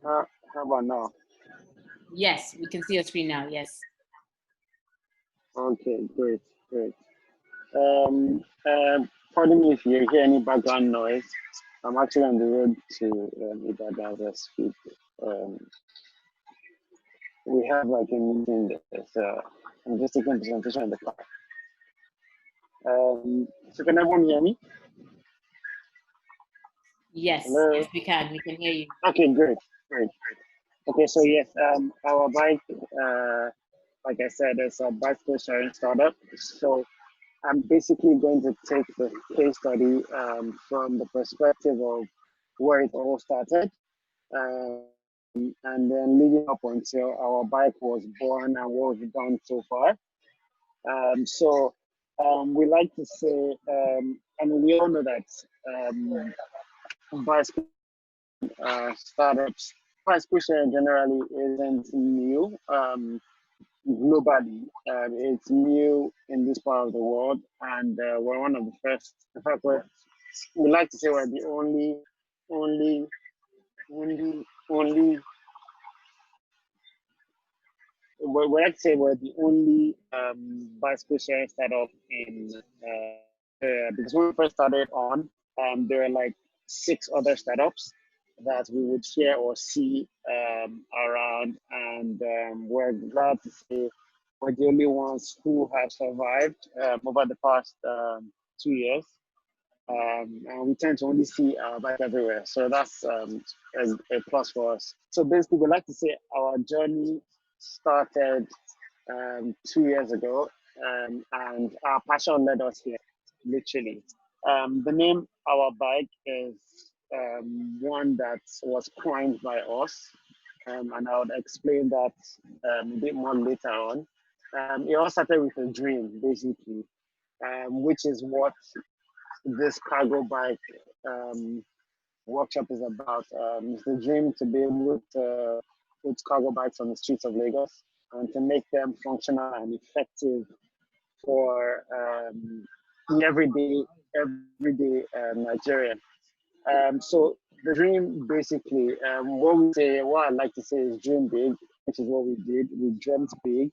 How about now? Yes, we can see your screen now. Yes. Okay, great, great. Pardon me if you hear any background noise. I'm actually on the road to Ibadan as I speak. Um, we have like a meeting there, so I'm just taking a presentation in the car. So can everyone hear me? Yes, Hello? yes, we can. We can hear you. Okay, great, great. Okay, so yes, our bike, like I said, is a bicycle sharing startup. So I'm basically going to take the case study from the perspective of where it all started, and then leading up until our bike was born and what we've done so far. We like to say, and we all know that bicycle startups, bicycle sharing generally isn't new. Globally. It's new in this part of the world, and we're one of the first. In fact, we like to say we're the only, only. We like to say we're the only bicycle sharing startup in because when we first started on, there were like 6 other startups that we would hear or see around, and we're glad to say we're the only ones who have survived over the past 2 years. And we tend to only see our bike everywhere. So that's a plus for us. So basically, we like to say our journey started 2 years ago, and our passion led us here, literally. The name Our Bike is one that was coined by us, and I would explain that a bit more later on. It all started with a dream, basically, which is what this cargo bike workshop is about. It's the dream to be able to put cargo bikes on the streets of Lagos and to make them functional and effective for the everyday Nigerian. So the dream basically, what I like to say is dream big, which is what we did. We dreamt big,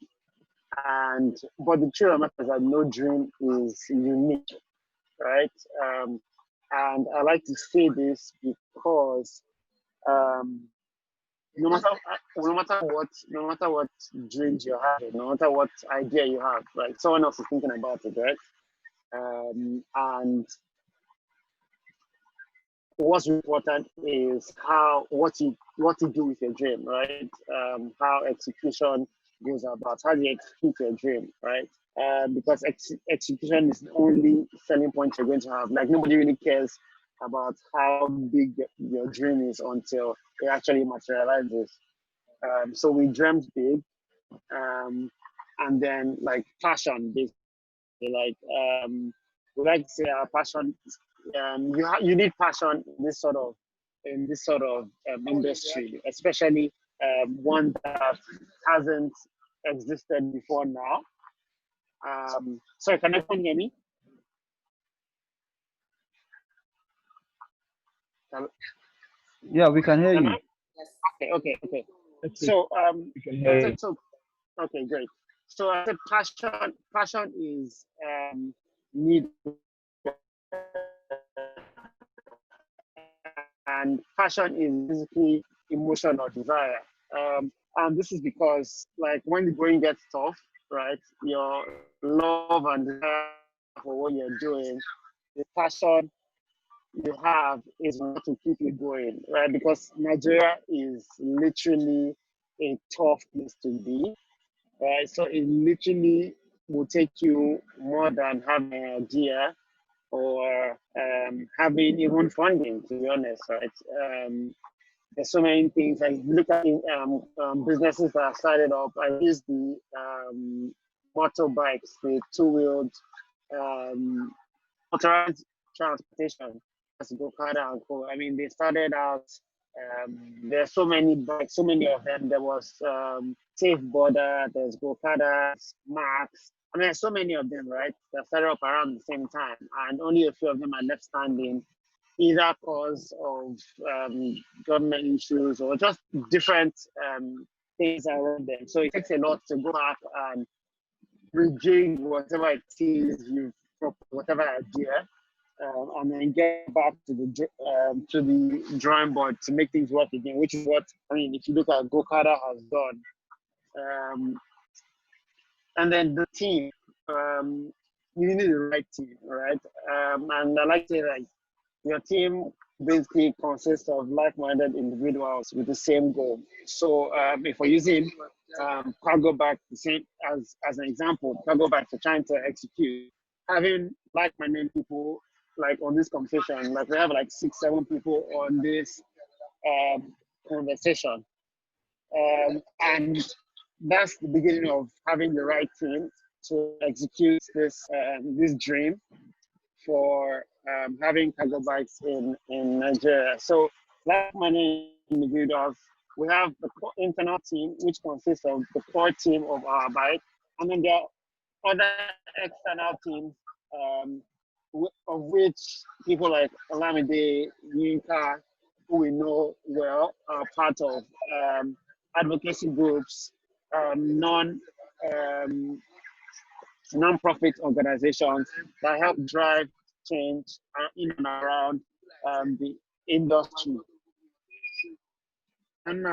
and but the truth of the matter is that no dream is unique, right? And I like to say this because um, no matter what dreams you have, no matter what idea you have, right? Someone else is thinking about it, right? And what's important is what you do with your dream, right? How execution goes about, how do you execute your dream, right? Because execution is the only selling point you're going to have. Like nobody really cares about how big your dream is until it actually materializes. So we dreamt big, um, and then like passion, basically, like we like to say our passion. You need passion in this sort of industry, especially one that hasn't existed before now. Sorry, can everyone hear me? Can, Yeah, we can hear can you. I? Okay. Okay, So we can hear you. okay, great. So I said passion is need, and passion is basically emotion or desire. And this is because, like, when the going gets tough, right, your love and desire for what you're doing, the passion you have is what to keep you going, right? Because Nigeria is literally a tough place to be, right? So it literally will take you more than having an idea or having even funding, to be honest, right? There's so many things. I look at businesses that are started up. I use the motorbikes, the two-wheeled um, motorized transportation, as Gokada and Co. I mean, they started out. There's so many bikes, so many of them. There was Safe Border, there's Gokada, Max. I mean, there's so many of them, right? That started up around the same time, and only a few of them are left standing either cause of government issues or just different things around them. So it takes a lot to go back and rejig whatever it is you've proposed, whatever idea, and then get back to the drawing board to make things work again, which is what, I mean, if you look at Gokada has done. And then the team, you need the right team, right? And I like to say, like, your team basically consists of like-minded individuals with the same goal. So if we're using Cargobike, the same as an example, Cargobike are trying to execute, having like-minded people like on this conversation, like we have like 6-7 people on this conversation, and that's the beginning of having the right team to execute this dream for having cargo bikes in Nigeria. So, like many individuals, we have the internal team, which consists of the core team of our bike, and then there are other external teams, of which people like Olamide, Yinka, who we know well, are part of advocacy groups, non-profit organizations that help drive change in and around the industry. And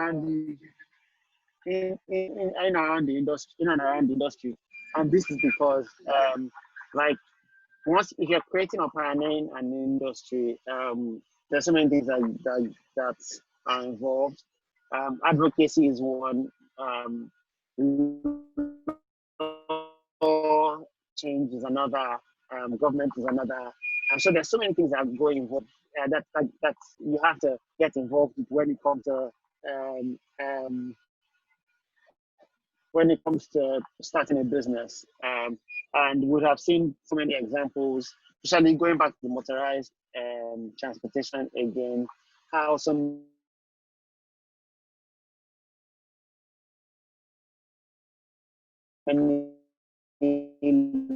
in and around the industry. And this is because, like, if you're creating or pioneering an industry, there's so many things that are involved. Advocacy is one. Change is another, government is another, and so there's so many things that go involved that you have to get involved with when it comes to starting a business. And we have seen so many examples, especially going back to the motorized transportation again, how some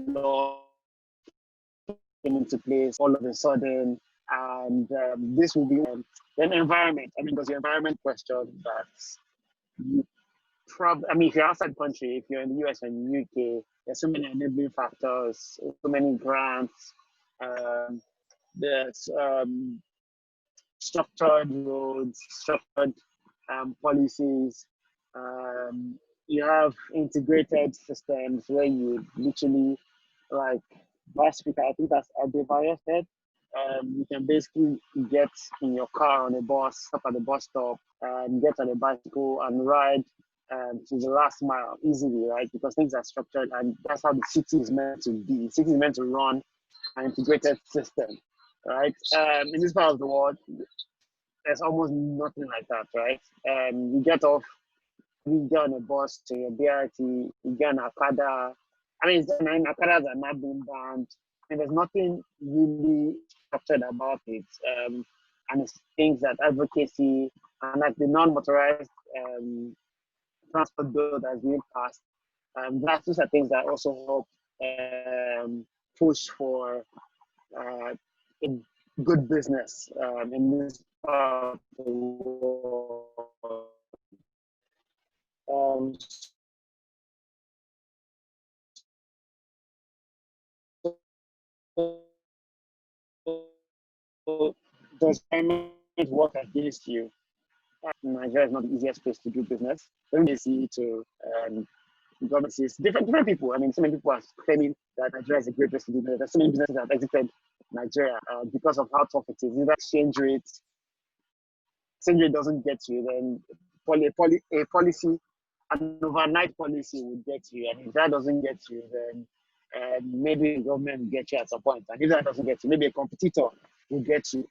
law came into place all of a sudden, and this will be then environment. I mean, there's the environment question that you I mean, if you're outside the country, if you're in the US and the UK, there's so many enabling factors, so many grants, there's structured roads, structured policies. You have integrated systems where you literally, like last week, I think that's Adebayo said, you can basically get in your car on a bus, stop at the bus stop, and get on a bicycle and ride to the last mile easily, right? Because things are structured, and that's how the city is meant to be. The city is meant to run an integrated system, right? In this part of the world, there's almost nothing like that, right? You get on a bus to your BRT, you get an Akada. I mean, Akadas are not being banned, and there's nothing really structured about it. And it's things that advocacy and like the non-motorized transport bill that's being passed. Those are things that also help push for a good business in this part of the world. Does climate work against you? Nigeria is not the easiest place to do business. When you see to government sees different people. I mean, so many people are claiming that Nigeria is a great place to do business. There's so many businesses that have exited Nigeria because of how tough it is. Either exchange rate doesn't get you, then a policy, an overnight policy will get you. And if that doesn't get you, then maybe the government will get you at some point. And if that doesn't get you, maybe a competitor will get you.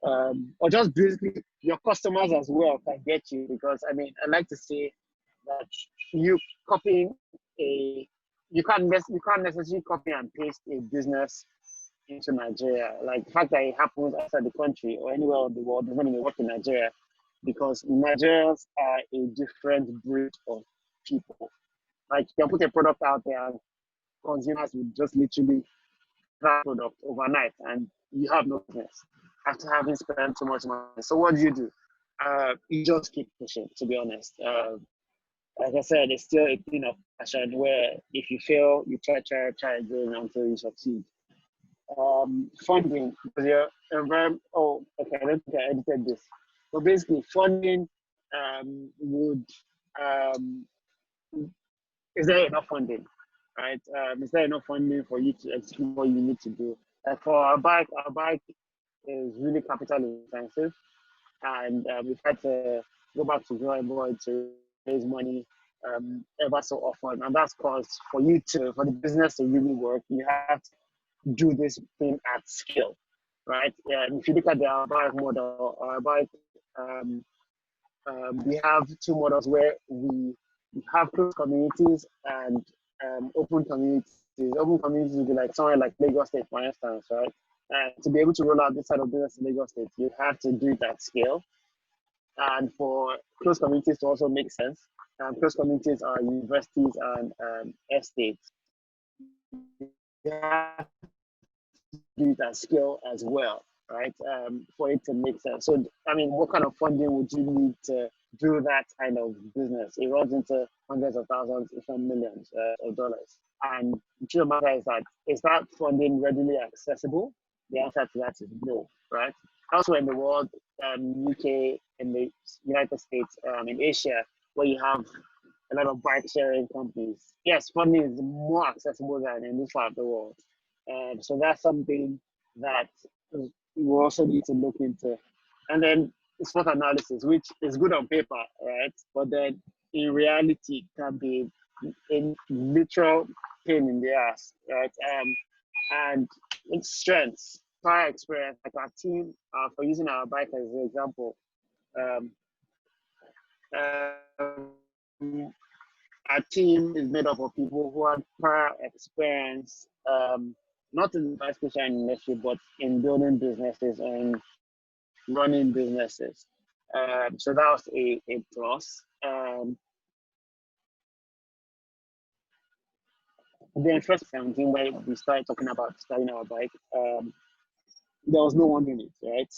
Or just basically your customers as well can get you, because I mean, I like to say that you can't necessarily copy and paste a business into Nigeria. Like the fact that it happens outside the country or anywhere in the world doesn't mean it works in Nigeria, because Nigerians are a different breed of people. Like you can put a product out there and consumers will just literally try product overnight and you have no business. after having spent too much money. So what do? You just keep pushing, to be honest. Like I said, it's still a thing of passion where if you fail, you try again until you succeed. Funding, because oh, okay, I don't think I edited this. But basically, funding would, is there enough funding, right? Is there enough funding for you to execute what you need to do? Like for our bike is really capital intensive, and we've had to go back to drawing board to raise money ever so often, and that's because for the business to really work, you have to do this thing at scale, right? Yeah, if you look at the bike model, our bike, we have two models where we have closed communities and open communities. Open communities would be like somewhere like Lagos State, for instance, right? To be able to roll out this side of business in Lagos State, you have to do it at scale. And for closed communities to also make sense, closed communities are universities and estates. You have to do it at scale as well, right? For it to make sense. So, I mean, what kind of funding would you need to do that kind of business? It runs into hundreds of thousands, if not millions of dollars. And the truth of the matter is that funding readily accessible? The answer to that is no, right? Elsewhere in the world, UK, in the United States, in Asia, where you have a lot of bike sharing companies, yes, funding is more accessible than in this part of the world. So that's something that we also need to look into. And then SWOT analysis, which is good on paper, right? But then in reality can be a literal pain in the ass, right? And its strengths, prior experience, like our team, for using our bike as an example, um, our team is made up of people who have prior experience, not in the bike sharing industry, but in building businesses and running businesses. So that was a plus. Then first 17, where we started talking about starting our bike, there was no one in it, right?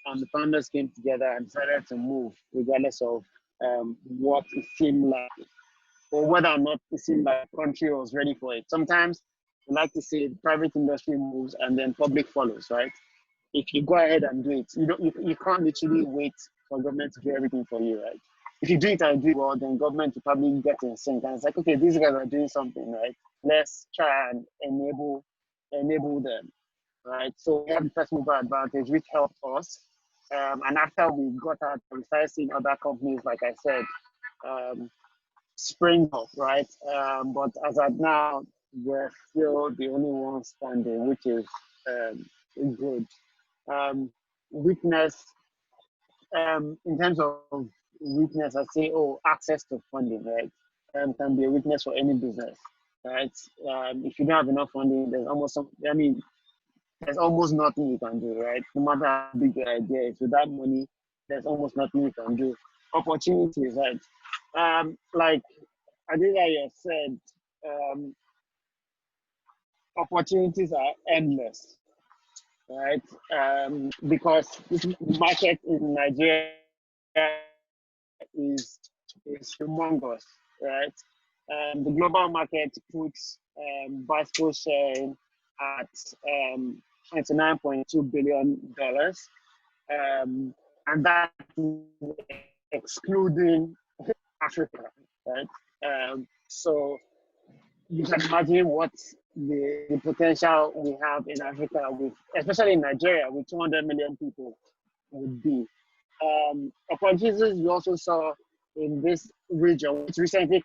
And the founders came together and decided to move, regardless of what it seemed like, or whether or not it seemed like the country was ready for it. Sometimes we like to say the private industry moves and then public follows, right? If you go ahead and do it, you can't literally wait for government to do everything for you, right? If you do it and do it well, then government will probably get in sync. And it's like, okay, these guys are doing something, right? Let's try and enable them, right? So we have the first mover advantage, which helped us. And after we got out, we started seeing other companies, like I said, spring up, right? But as of now, we're still the only ones standing, which is good. Weakness, in terms of weakness, I'd say, access to funding, right? Can be a weakness for any business, right? If you don't have enough funding, there's almost nothing you can do, right? No matter how big your idea is, with that money, there's almost nothing you can do. Opportunities, right? Like Adebayo said, opportunities are endless, right? Because this market in Nigeria is humongous, right? The global market puts bicycle sharing at $29.2 billion, and that is excluding Africa, right? So you can imagine what the potential we have in Africa, with, especially in Nigeria, with 200 million people, would be. Opportunities we also saw in this region, which recently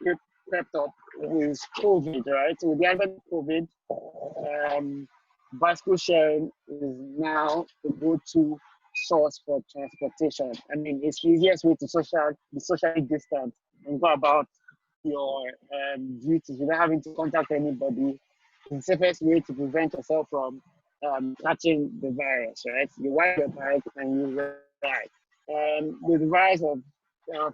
crept up, with COVID, right? So with the advent of COVID, bicycle sharing is now the go-to source for transportation. I mean, it's the easiest way to be socially distant and go about your duties without having to contact anybody. It's the safest way to prevent yourself from catching the virus, right? You ride your bike and you ride. With the rise of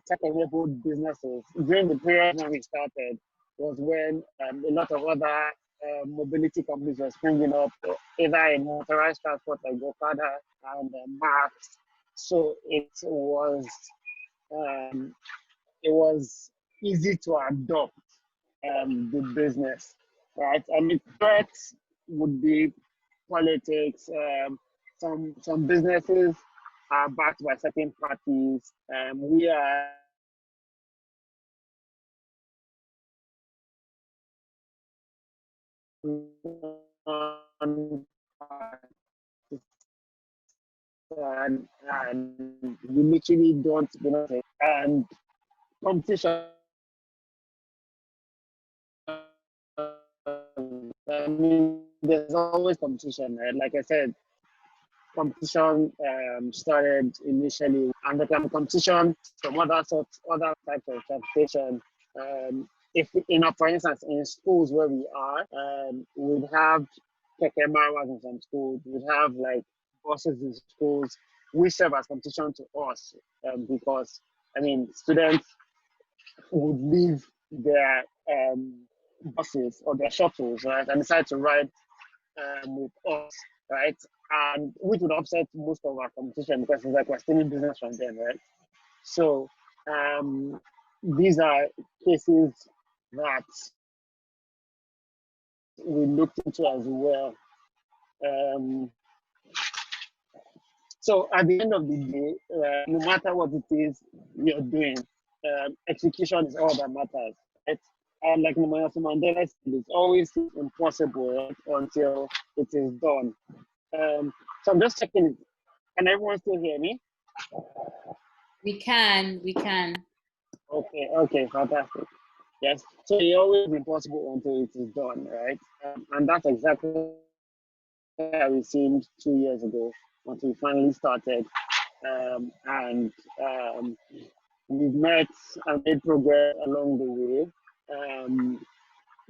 tech-enabled businesses, during the period when we started was when a lot of other mobility companies were springing up, either in motorized transport like Okada and Max. So um, it was easy to adopt the business, right? And the threats would be politics. Some businesses are backed by certain parties. We are and we literally don't, and competition. I mean, there's always competition, right? Like I said, competition started initially, and the competition from other types of transportation. If for instance, in schools where we are, we'd have keke marwas in some schools. We'd have like buses in schools. We serve as competition to us because I mean, students would leave their buses or their shuttles, right, and decide to ride with us, right? And which would upset most of our competition because it's like we're stealing business from them, right? So these are cases that we looked into as well. So at the end of the day, no matter what it is you're doing, execution is all that matters, right? And like Nelson Mandela said, it's always impossible, right, until it is done. So I'm just checking. Can everyone still hear me? We can. Okay, fantastic. Yes, so it's always impossible until it is done, right? And that's exactly how it seemed 2 years ago until we finally started. And we've met and made progress along the way.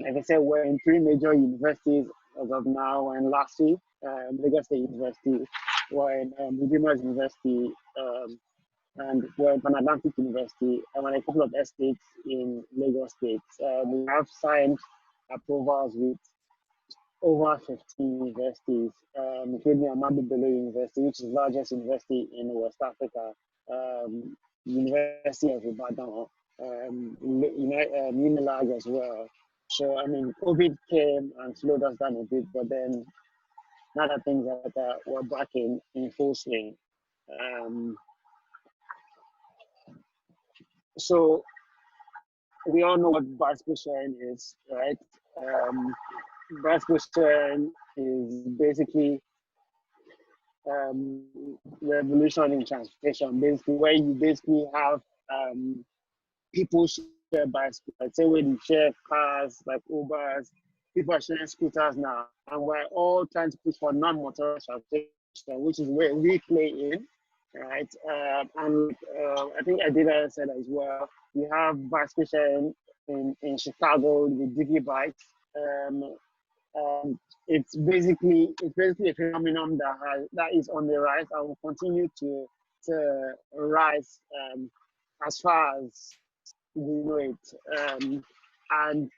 Like I said, we're in 3 major universities as of now, and last week, Lagos State University, we're in Udoma-Ejorh University, and we're in Pan Atlantic University, and we're in a couple of estates in Lagos State. We have signed approvals with over 15 universities, including Böll University, which is the largest university in West Africa, University of Ibadan, Unilag as well. So, I mean, COVID came and slowed us down a bit, but then now that things are we're back in full swing. So we all know what bicycle sharing is, right? Bicycle sharing is basically revolution in transportation, basically where you basically have people share bicycles. Like say when you share cars like Ubers, people are sharing scooters now, and we're all trying to push for non-motorized transportation, which is where we play in, right? And I think Adebayo said as well. We have bicycle sharing in Chicago with Digi Bikes. It's basically a phenomenon that is on the rise and will continue to rise as far as we know it. And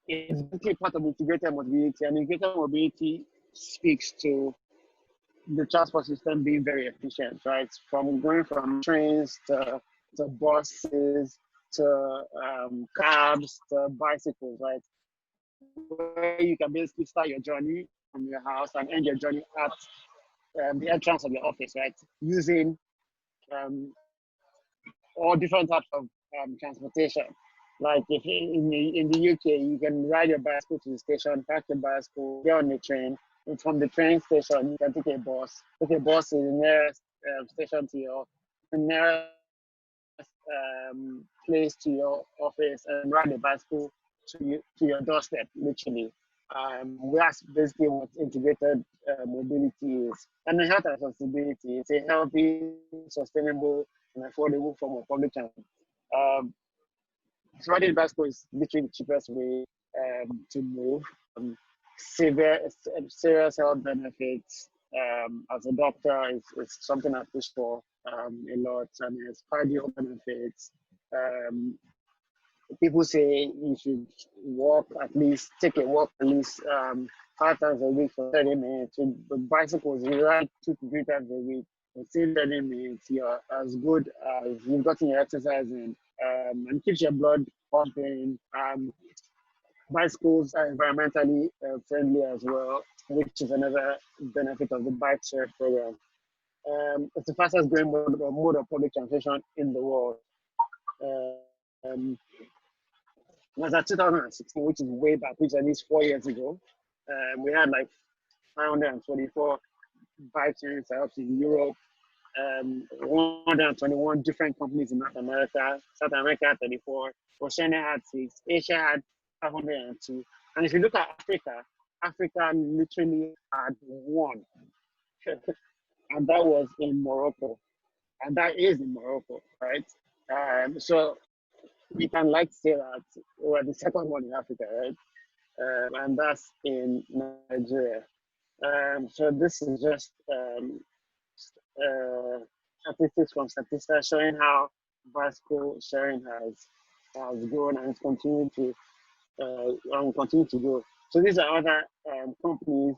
it's basically part of integrated mobility, and integrated mobility speaks to the transport system being very efficient, right? From going from trains to buses to cabs to bicycles, right? Where you can basically start your journey from your house and end your journey at the entrance of your office, right? Using all different types of transportation. Like if in the UK, you can ride your bicycle to the station, park your bicycle, get on the train, and from the train station, you can take a bus. Take a bus to the nearest station to your nearest place to your office, and ride a bicycle to your doorstep, literally. That's basically what integrated mobility is. And the health and sustainability, it's a healthy, sustainable, and affordable form of public transport. Riding bicycle is literally the cheapest way to move. Serious health benefits. As a doctor, it's something I push for a lot. I mean, it's cardio benefits. people say you should take a walk at least 5 times a week for 30 minutes. With bicycles, you ride 2 to 3 times a week. Within 30 minutes, you're as good as you've gotten your exercise in, and keeps your blood pumping. Bicycles are environmentally friendly as well, which is another benefit of the bike share program. It's the fastest growing mode of public transportation in the world. Was at 2016, which is way back, which is at least 4 years ago. We had like 524 bike sharing setups in Europe, 121 different companies in North America, South America had 34, Oceania had 6, Asia had 502. And if you look at Africa, Africa literally had 1. And that was in Morocco. And that is in Morocco, right? So we can say that we're the second one in Africa, right? And that's in Nigeria. So this is just statistics from Statista showing how bicycle sharing has grown and continue to grow. So these are other companies: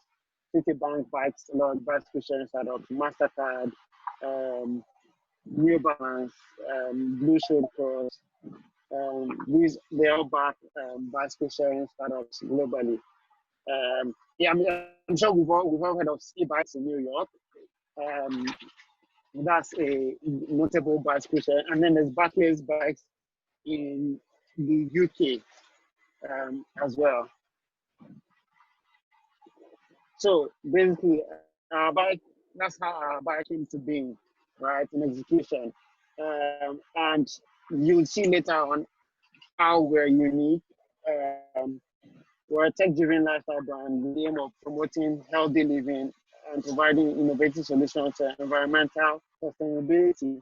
Citibank Bikes, a lot of bicycle sharing startups, Mastercard, New Balance, Blue Shield Cross. They all back bicycle sharing startups globally. Yeah, I'm sure we've all heard of e-bikes in New York. That's a notable bicycle share. And then there's Barclays Bikes in the UK as well. So basically, that's how our bike came to being, right, in execution. And you'll see later on how we're unique. We're a tech-driven lifestyle brand with the aim of promoting healthy living and providing innovative solutions to environmental sustainability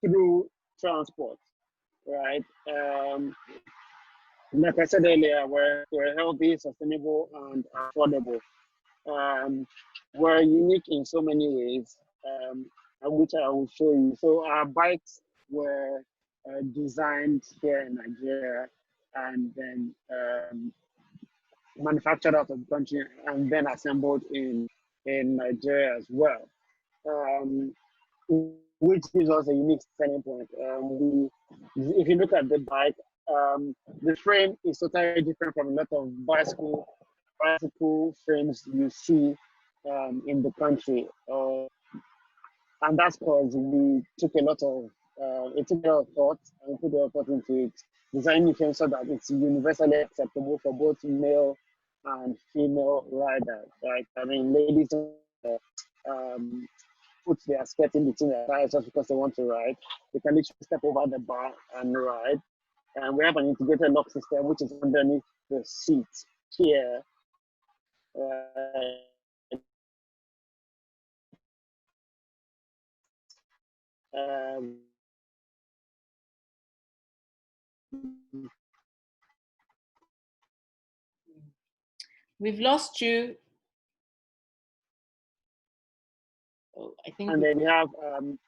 through transport, right? Like I said earlier, we're healthy, sustainable, and affordable. We're unique in so many ways, which I will show you. So our bikes were designed here in Nigeria and then manufactured out of the country and then assembled in Nigeria as well, which gives us a unique selling point. If you look at the bike, the frame is totally different from a lot of bicycle frames you see in the country, and that's because we took a lot of thought and put a lot of thought into it, designing it so that it's universally acceptable for both male and female riders. Right? I mean, ladies put their skirt in between their thighs just because they want to ride. They can literally step over the bar and ride. And we have an integrated lock system, which is underneath the seat here. We've lost you. Oh, I think. And then we have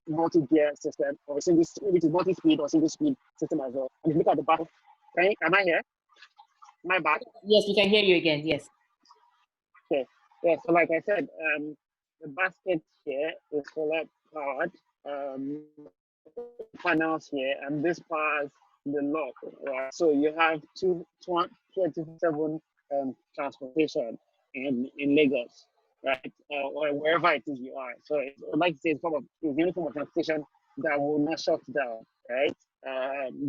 multi-gear system or single, which is multi-speed or single-speed system as well. And if you look at the back, am I here? Am I back? Yes, we can hear you again. Yes. Okay. Yeah. So like I said, the basket here is solar powered. Panels here, and this powers the lock. Right? So you have 27 transportation in Lagos, right, or wherever it is you are. So I'd like to say it's the only form of transportation that will not shut down, right?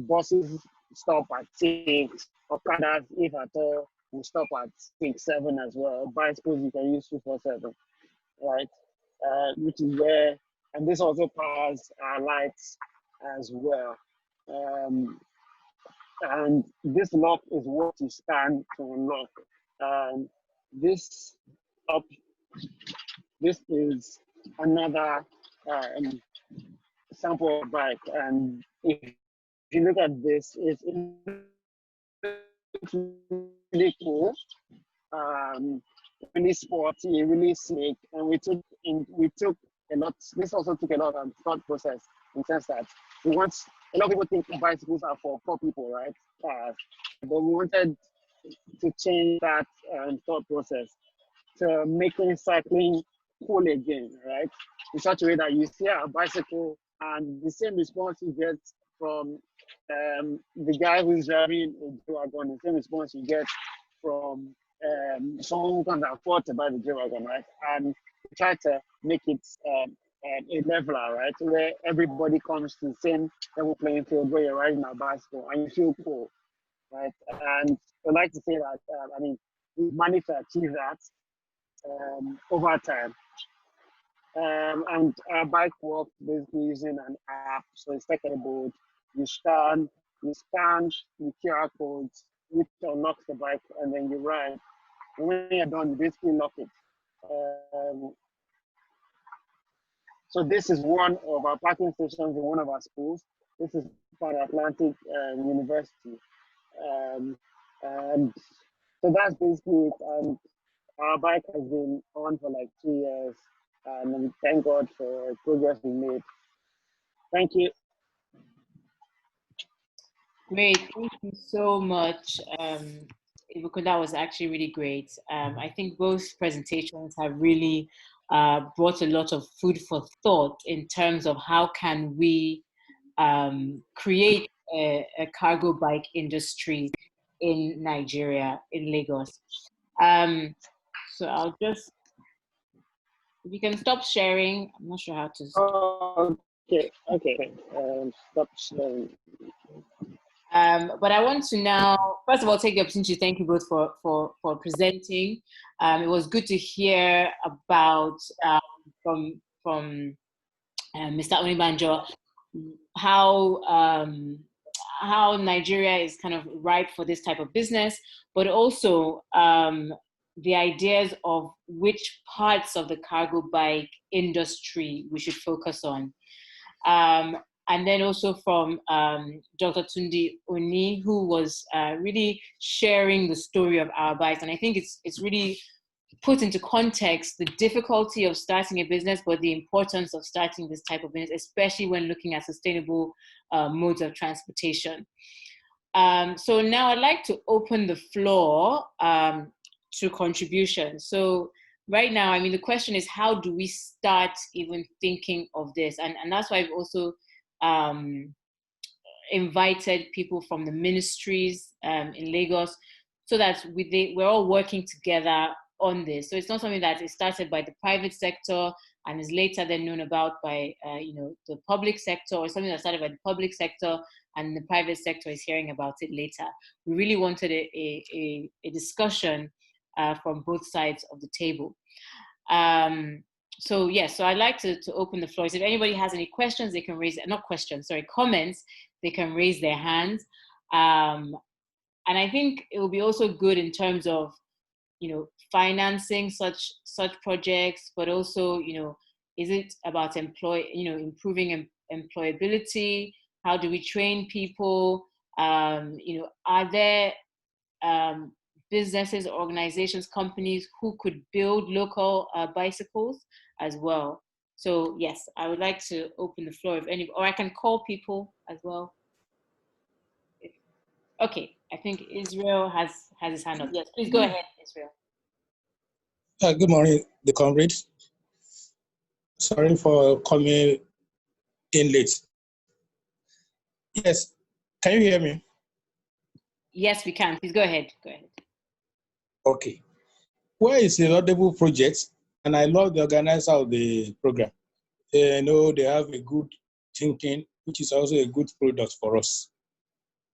Buses stop at 6, Okadas, if at all, will stop at 6, 7 as well. Bicycles you can use 247, right? Which is where, and this also powers our lights as well. And this lock is what you scan to unlock. This is another sample of bike, and if you look at this, it's really cool, really sporty, really slick, and we took a lot. This also took a lot of thought process in the sense that we want a lot of people think bicycles are for poor people, right? Cars. But we wanted to change that thought process to making cycling cool again, right? In such a way that you see a bicycle and the same response you get from the guy who's driving a J-Wagon, the same response you get from someone who can afford to buy the J-Wagon, right? And we try to make it a leveler, right? Where everybody comes to the same level playing field where you're riding a bicycle and you feel cool, right? And I'd like to say that, I mean, we've managed to achieve that over time. And our bike works basically using an app, so it's technical. You scan the QR codes, which unlocks the bike, and then you ride. And when you're done, you basically lock it. So this is one of our parking stations in one of our schools. This is Pan Atlantic University. And so that's basically it. And our bike has been on for like 2 years. And thank God for progress we made. Thank you. Great, thank you so much. Ibukun, that was actually really great. I think both presentations have really brought a lot of food for thought in terms of how can we create a cargo bike industry in Nigeria, in Lagos. So I'll just, if you can stop sharing, I'm not sure how to. Okay. Stop sharing. But I want to now, first of all, take the opportunity to thank you both for presenting. It was good to hear about from Mr. Onigbanjo how Nigeria is kind of ripe for this type of business, but also the ideas of which parts of the cargo bike industry we should focus on. And then also from Dr. Tunde-Oni, who was really sharing the story of our bikes. And I think it's really put into context the difficulty of starting a business, but the importance of starting this type of business, especially when looking at sustainable modes of transportation. So now I'd like to open the floor to contributions. So right now, I mean, the question is, how do we start even thinking of this? And that's why I've also invited people from the ministries in Lagos, so that we're all working together on this. So it's not something that is started by the private sector and is later then known about by the public sector, or something that started by the public sector and the private sector is hearing about it later. We really wanted a discussion from both sides of the table. So yes, so I'd like to open the floor. So if anybody has any questions, they can raise, comments, they can raise their hands. And I think it will be also good in terms of, financing such projects, but also, is it about improving employability? How do we train people? Are there businesses, organizations, companies who could build local bicycles as well? So yes, I would like to open the floor if any, or I can call people as well. Okay, I think Israel has his hand up. Yes, please go ahead, Israel. Good morning, the comrades. Sorry for coming in late. Yes, can you hear me? Yes, we can. Please go ahead. Okay. Where is a laudable project, and I love the organizer of the program. They have a good thinking, which is also a good product for us.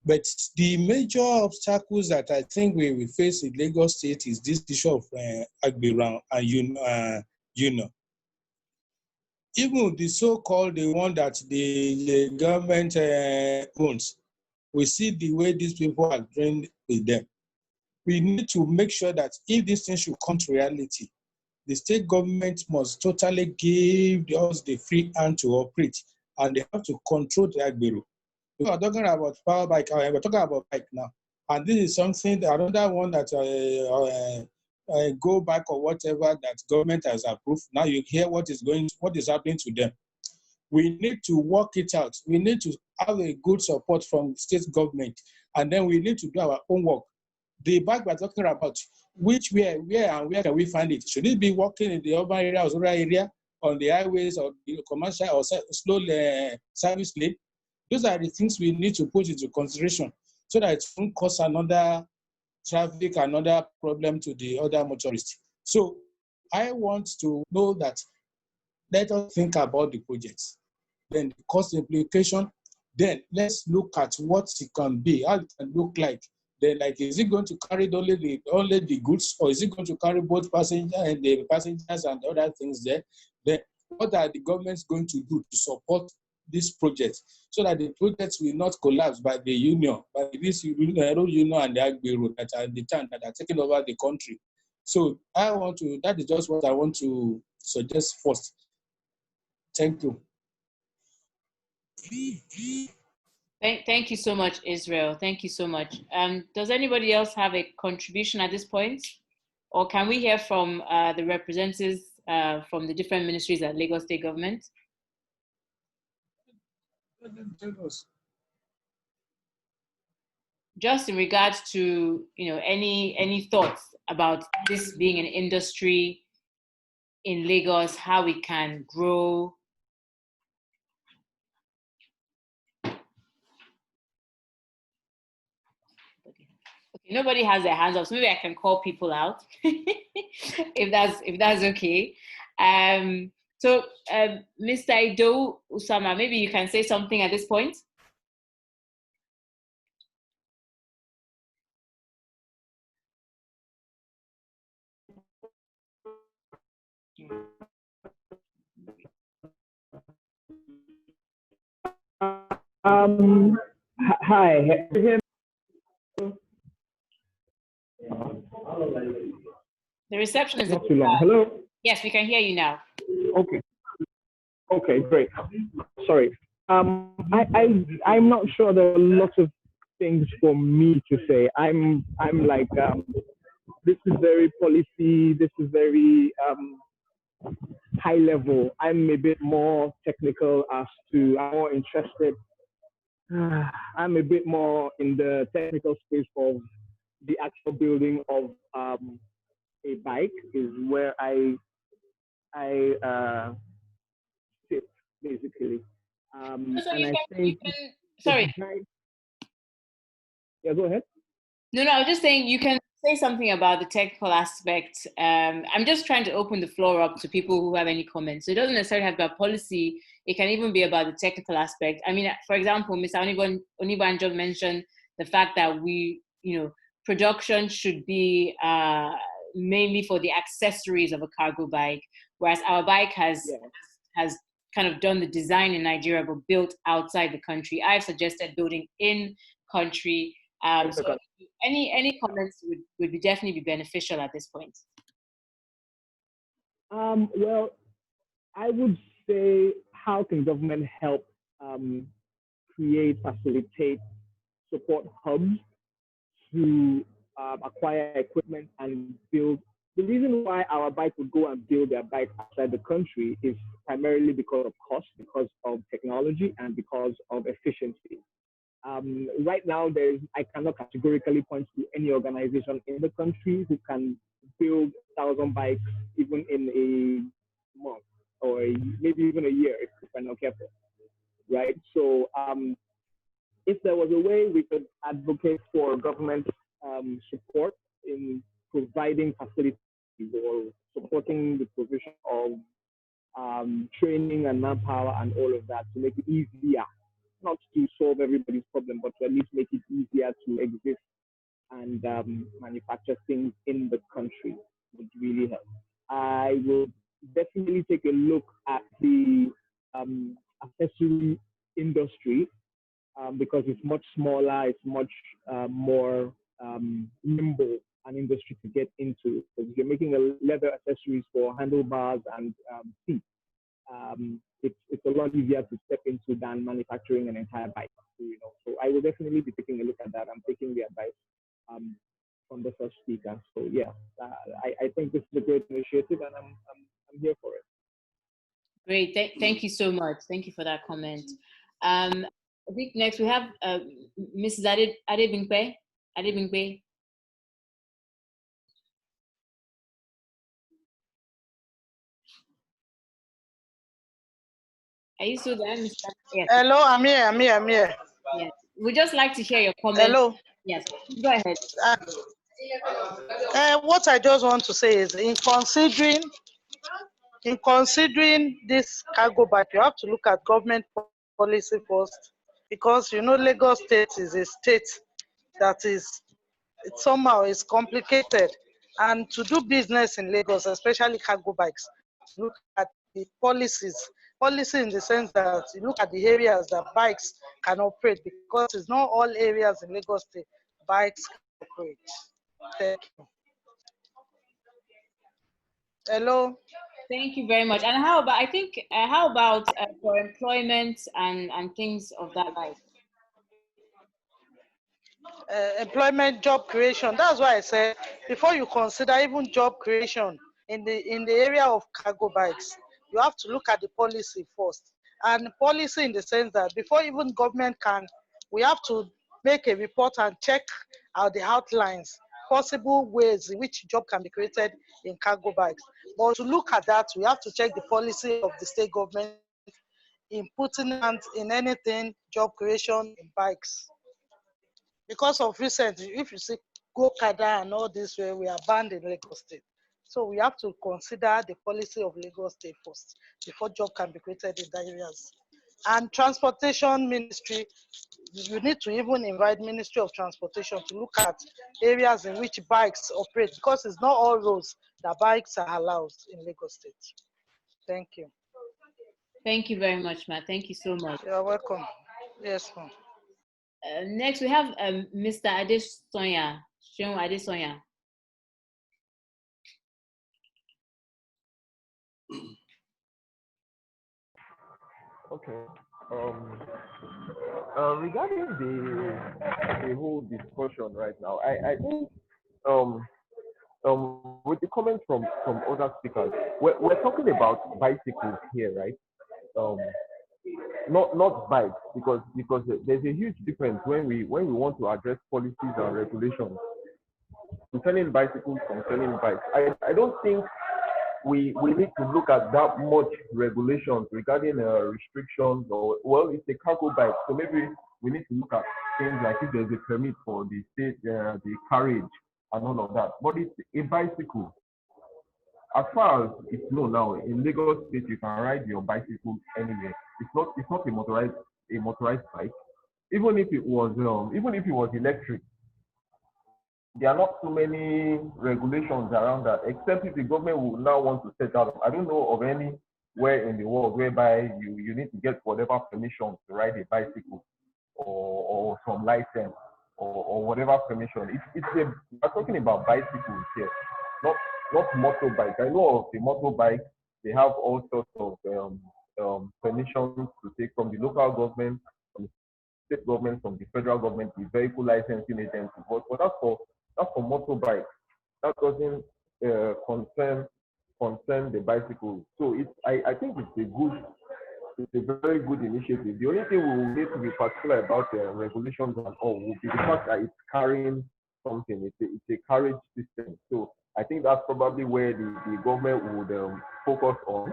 But the major obstacles that I think we will face in Lagos State is this issue of Adebayo and even the so-called the one that the government owns. We see the way these people are trained with them. We need to make sure that if this thing should come to reality, the state government must totally give us the free hand to operate, and they have to control the Adebayo. We are talking about power bike, we're talking about bike now. And this is something, another one that go back or whatever that government has approved. Now you hear what is happening to them. We need to work it out. We need to have a good support from state government, and then we need to do our own work. The bike we're talking about, where can we find it? Should it be working in the urban area or rural area, on the highways or the commercial or slow service lane? Those are the things we need to put into consideration so that it won't cause another traffic, another problem to the other motorists. So I want to know that let us think about the projects, then the cost implication, then let's look at what it can be, how it can look like. Then, like, is it going to carry only the goods, or is it going to carry both passengers and the passengers and other things there? Then what are the governments going to do to support this project so that the projects will not collapse by the union, by this union and the Adebayo that are the time that are taking over the country? So that is just what I want to suggest first. Thank you. Thank you so much, Israel. Thank you so much. Does anybody else have a contribution at this point? Or can we hear from the representatives from the different ministries at Lagos State Government? Just in regards to, any thoughts about this being an industry in Lagos, how we can grow. Okay, nobody has their hands up, so maybe I can call people out if that's okay. So Mr. Ido Usama, maybe you can say something at this point. Hi. The reception is not too long. Hello. Yes, we can hear you now. Okay. Okay, great. Sorry. I'm not sure there are lots of things for me to say. I'm like this is very policy. This is very high level. I'm a bit more technical I'm more interested. I'm a bit more in the technical space of the actual building of a bike is where I sit basically. So and you I can, think sorry. Yeah, go ahead. No, I was just saying you can say something about the technical aspect. I'm just trying to open the floor up to people who have any comments. So it doesn't necessarily have to be about policy. It can even be about the technical aspect. I mean, for example, Mr. Onigbanjo mentioned the fact that production should be mainly for the accessories of a cargo bike, whereas our bike has kind of done the design in Nigeria but built outside the country. I've suggested building in country. So any comments would definitely be beneficial at this point. Well, I would say, how can government help facilitate, support hubs to acquire equipment and build? The reason why our bike would go and build their bike outside the country is primarily because of cost, because of technology, and because of efficiency. Right now, I cannot categorically point to any organization in the country who can build 1,000 bikes even in a month or maybe even a year if we're not careful, right? So if there was a way we could advocate for government support in providing facilities or supporting the provision of training and manpower and all of that to make it easier, not to solve everybody's problem, but to at least make it easier to exist and manufacture things in the country would really help. I will definitely take a look at the accessory industry because it's much smaller, it's much more nimble an industry to get into. Because if you're making leather accessories for handlebars and seats, it's a lot easier to step into than manufacturing an entire bike. So I will definitely be taking a look at that. I'm taking the advice from the first speaker. So yeah, I think this is a great initiative, and I'm here for it. Great, thank you so much. Thank you for that comment. I think next we have Mrs. Adebimpe. Adebimpe. Are you still there, Mr.? Yes. Hello, I'm here. Yes. We'd just like to hear your comments. Hello. Yes, go ahead. What I just want to say is, in considering this cargo bike, you have to look at government policy first, because you know Lagos State is a state that is somehow is complicated, and to do business in Lagos, especially cargo bikes, look at the policy in the sense that you look at the areas that bikes can operate, because it's not all areas in Lagos State bikes can operate. Thank you. Hello. Thank you very much. And how about, I think, how about for employment and things of that like? Employment, job creation. That's why I said before you consider even job creation in the area of cargo bikes, you have to look at the policy first. And policy in the sense that before even government can, we have to make a report and check out the outlines, possible ways in which job can be created in cargo bikes. But to look at that, we have to check the policy of the state government in putting hands in anything job creation in bikes. Because of recent, if you see Go-Kada and all this, where we are banned in Lagos State. So we have to consider the policy of Lagos State first before job can be created in the areas. And transportation ministry, you need to even invite Ministry of Transportation to look at areas in which bikes operate, because it's not all roads that bikes are allowed in Lagos State. Thank you. Thank you very much, Ma. Thank you so much. You're welcome. Yes, ma'am. Next, we have Mr. Adesonya. Seun Adesonya. Okay. Regarding the whole discussion right now, I think with the comments from other speakers, we're talking about bicycles here, right? Not bikes, because there's a huge difference when we want to address policies and regulations concerning bicycles, concerning bikes. I don't think we need to look at that much regulations regarding restrictions, or, well, it's a cargo bike, so maybe we need to look at things like if there's a permit for the state, the carriage and all of that. But it's a bicycle. As far as it's known now, in Lagos State, you can ride your bicycle anywhere. It's not a motorized bike. Even if it was electric, there are not so many regulations around that, except if the government will now want to set out. I don't know of anywhere in the world whereby you need to get whatever permission to ride a bicycle or some license or whatever permission. We're talking about bicycles here, not motorbike. I know of the motorbike, they have all sorts of permissions to take from the local government, from the state government, from the federal government, the vehicle licensing agency. But that's for motorbike. That doesn't concern the bicycle. So I think it's a very good initiative. The only thing we will need to be particular about the regulations and all will be the fact that it's carrying something. It's a carriage system. So I think that's probably where the government would focus on.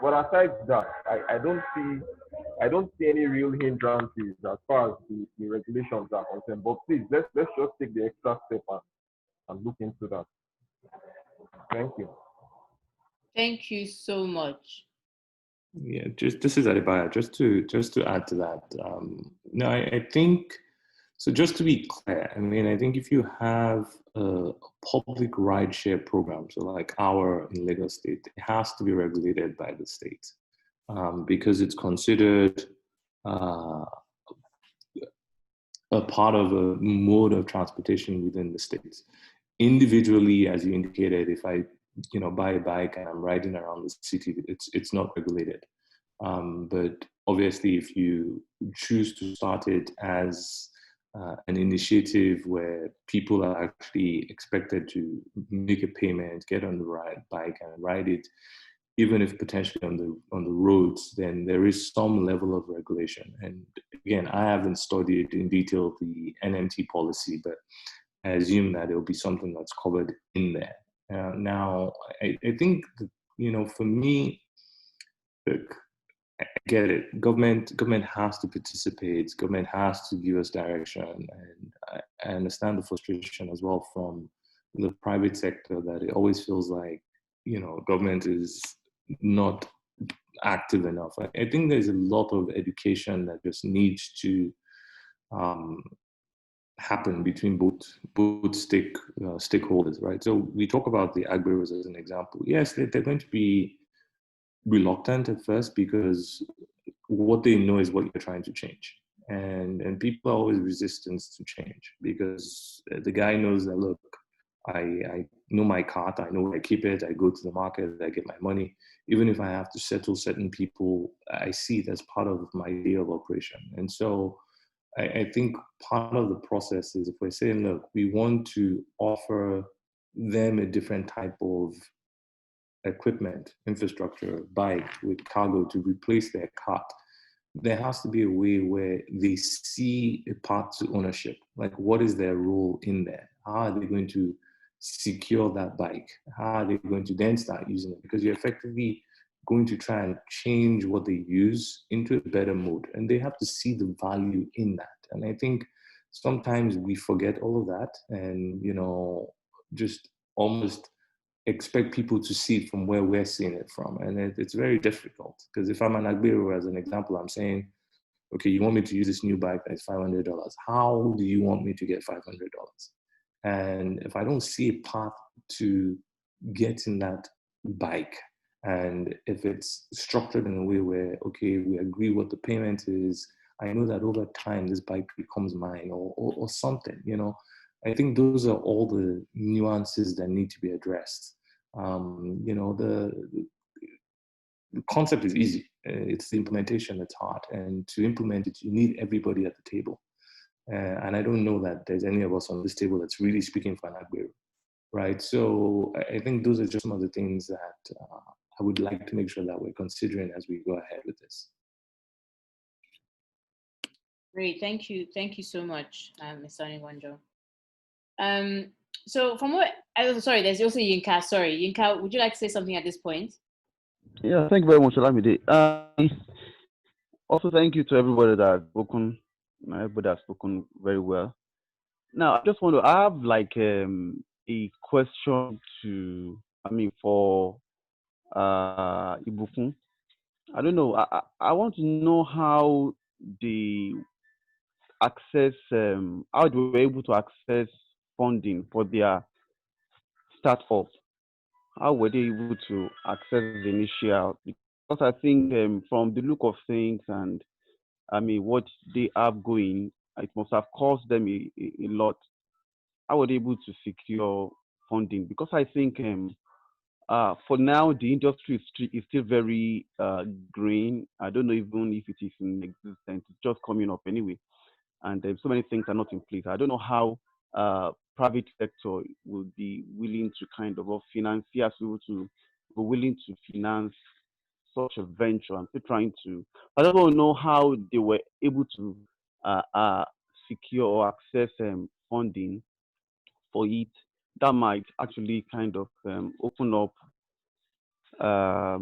But aside that, I don't see any real hindrances as far as the regulations are concerned. But please, let's just take the extra step and look into that. Thank you. Thank you so much. Yeah, this is Adebayo. Just to add to that, no, I think so. Just to be clear, I mean, I think if you have a public rideshare program, so like our in Lagos State, it has to be regulated by the state because it's considered a part of a mode of transportation within the states. Individually, as you indicated, if I buy a bike and I'm riding around the city, it's not regulated. But obviously, if you choose to start it as an initiative where people are actually expected to make a payment, get on the bike and ride it, even if potentially on the roads, then there is some level of regulation. And again, I haven't studied in detail the NMT policy, but I assume that it'll be something that's covered in there. Now, I think that, for me, look, I get it. Government has to participate. Government has to give us direction, and I understand the frustration as well from the private sector that it always feels like government is not active enough. I think there's a lot of education that just needs to happen between both stakeholders, right? So we talk about the agberos as an example. Yes, they're going to be reluctant at first because what they know is what you're trying to change, and people are always resistant to change because the guy knows that, look, I know my cart, I know where I keep it, I go to the market, I get my money. Even if I have to settle certain people, I see it as part of my day of operation. And so I think part of the process is if we're saying, look, we want to offer them a different type of equipment, infrastructure, bike with cargo to replace their cart, there has to be a way where they see a path to ownership. Like, what is their role in there? How are they going to secure that bike? How are they going to then start using it? Because you're effectively going to try and change what they use into a better mode, and they have to see the value in that. And I think sometimes we forget all of that, and just almost expect people to see it from where we're seeing it from. And it's very difficult, because if I'm an agbero, as an example, I'm saying, okay, you want me to use this new bike that's $500. How do you want me to get $500? And if I don't see a path to getting that bike, and if it's structured in a way where, okay, we agree what the payment is, I know that over time this bike becomes mine, or something, I think those are all the nuances that need to be addressed. The concept is easy. It's the implementation that's hard. And to implement it, you need everybody at the table. And I don't know that there's any of us on this table that's really speaking for an agbero, right? So I think those are just some of the things that I would like to make sure that we're considering as we go ahead with this. Great, thank you so much, Mr. Onigbanjo. So from what, there's also Yinka. Sorry, Yinka, would you like to say something at this point? Yeah, thank you very much, Olamide. Also, thank you to everybody that has spoken. Everybody has spoken very well. Now, I just want to, I have like a question for Ibukun. I don't know. I want to know how they access, how they were able to access funding for their startup. How were they able to access the initial? Because I think from the look of things and what they have going, it must have cost them a lot. How were they able to secure funding? Because I think for now the industry is still very green. I don't know even if it is in existence. It's just coming up anyway, and so many things are not in place. I don't know how private sector will be willing to kind of, or financiers will be willing to finance such a venture. I'm still trying to, I don't know how they were able to secure or access funding for it. That might actually kind of open up, I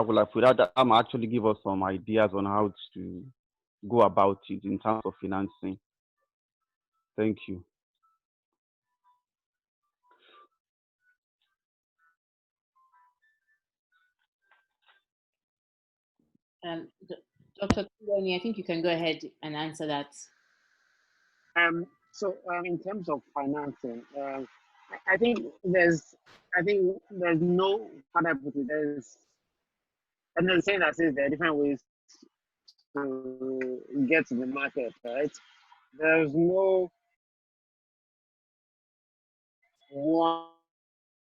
would like for that might actually give us some ideas on how to go about it in terms of financing. Thank you. Dr. Tunde-Oni, I think you can go ahead and answer that. So in terms of financing, I think there's no, how do I put it, and then saying that says there are different ways to get to the market, right? There's no one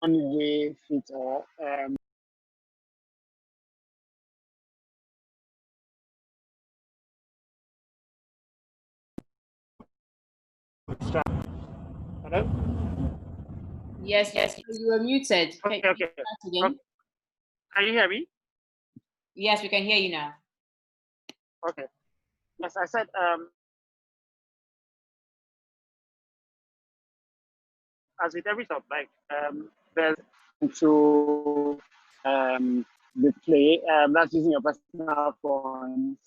way fits all. Hello? Yes, you were muted. Okay. Again? Can you hear me? Yes, we can hear you now. Okay. Yes, I said as with every shop, like there's to the play that's using your personal phones.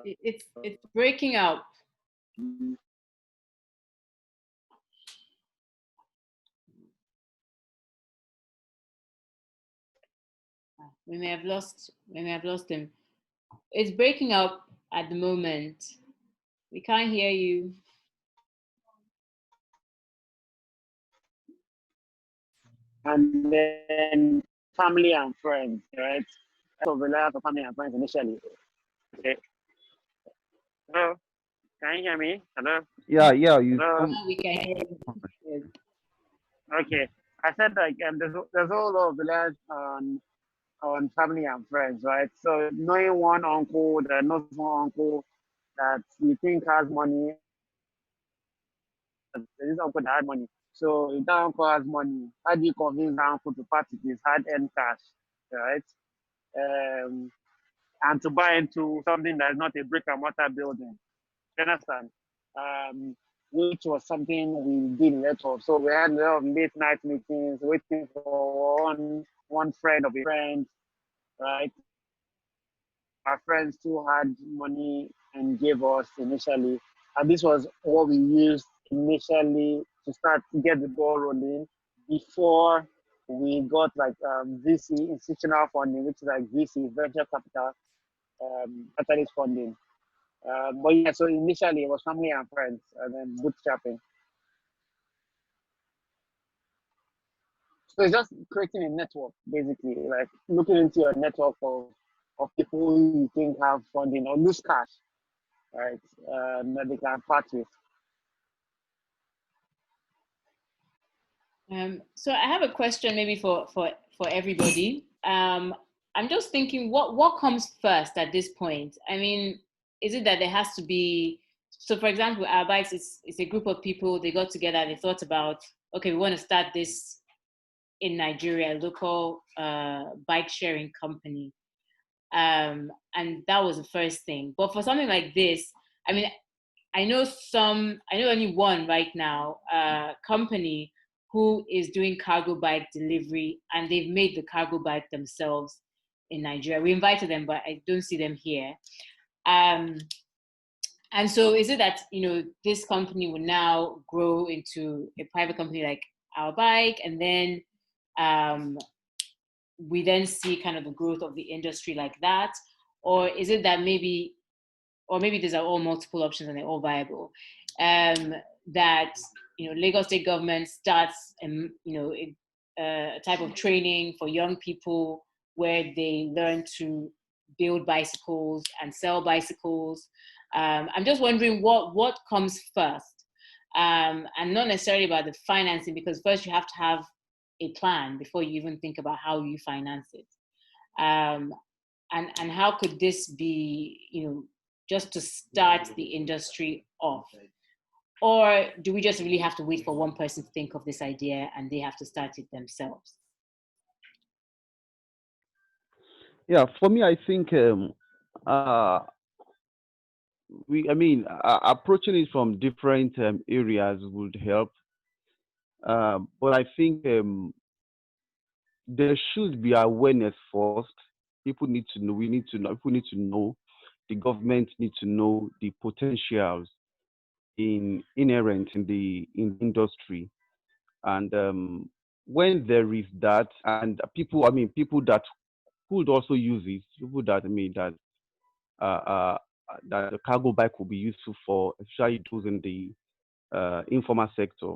It's breaking up. We may have lost him. It's breaking up at the moment. We can't hear you. And then family and friends, right? So rely on family and friends initially. Okay. Hello, can you hear me? Hello. Yeah, yeah. Hello. We can hear you. Okay. I said like there's a whole lot of reliance on family and friends, right? So knowing one uncle that knows one uncle that you think has money, this uncle that had money. So if that uncle has money, how do you convince that uncle to part with his hard-earned cash, right? Um, and to buy into something that is not a brick and mortar building. You understand? Um, which was something we did a lot of. So we had a lot of late night meetings, waiting for one friend of a friend, right? Our friends too had money and gave us initially. And this was what we used initially to start to get the ball rolling before we got like VC, institutional funding, which is like VC, venture capital, catalyst funding. But yeah, so initially it was family and friends and then bootstrapping. So it's just creating a network, basically, like looking into your network of people who you think have funding or lose cash, right? That they can part with. So I have a question maybe for everybody. I'm just thinking what comes first at this point? I mean, is it that there has to be, so for example, our bikes is a group of people, they got together, they thought about, okay, we want to start this in Nigeria, a local bike sharing company. And that was the first thing. But for something like this, I mean, I know only one right now, company who is doing cargo bike delivery, and they've made the cargo bike themselves in Nigeria. We invited them, but I don't see them here. And so is it that, this company will now grow into a private company like AWA Bike, and then we then see kind of the growth of the industry like that? Or is it that maybe these are all multiple options and they're all viable? That Lagos State government starts a type of training for young people where they learn to build bicycles and sell bicycles. I'm just wondering what comes first, and not necessarily about the financing, because first you have to have a plan before you even think about how you finance it. And how could this be, just to start the industry off? Or do we just really have to wait for one person to think of this idea and they have to start it themselves? Yeah, for me, I think approaching it from different areas would help. But I think there should be awareness first. People need to know. We need to know. People need to know. The government need to know the potentials inherent in the industry, and when there is that, and people that could also use it, people that uh, uh, that the cargo bike will be useful for, especially those in the informal sector.